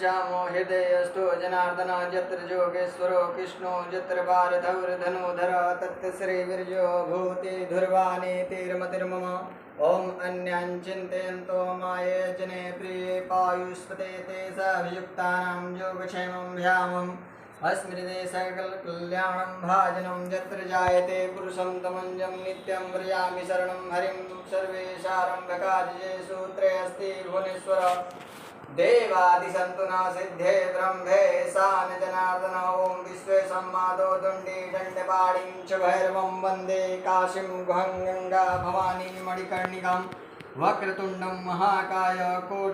श्यामो हृदयस्थो जनार्दन यत्र जोगेश्वरो कृष्णो यत्र भारधनुधर तत्र श्रीवीर्यो भूति धुर्वाणी तीर्मतिर्मम ओम अन्याञ्चिन्तयन्तो माये जने प्रिये पायुष्पते ते सभियुक्तानां योगक्षेमं भ्यामम् अस्मृते सकलकल्याणं भाजनं यत्र जायते पुरुषं तमञ्जं नित्यं व्रजामि शरणं हरिं सर्वेशारम्भकार्ये सूत्रे अस्ति भुवनेश्वर देवादिसन्तु न सिद्धे ब्रह्मे सान जनार्दन ओं विश्वे सम्मादो दण्डे दण्डपाणिं च भैरवं वन्दे काशीं गुहं गङ्गा भवानी मणिकर्णिकां वक्रतुण्डं महाकाय कोटि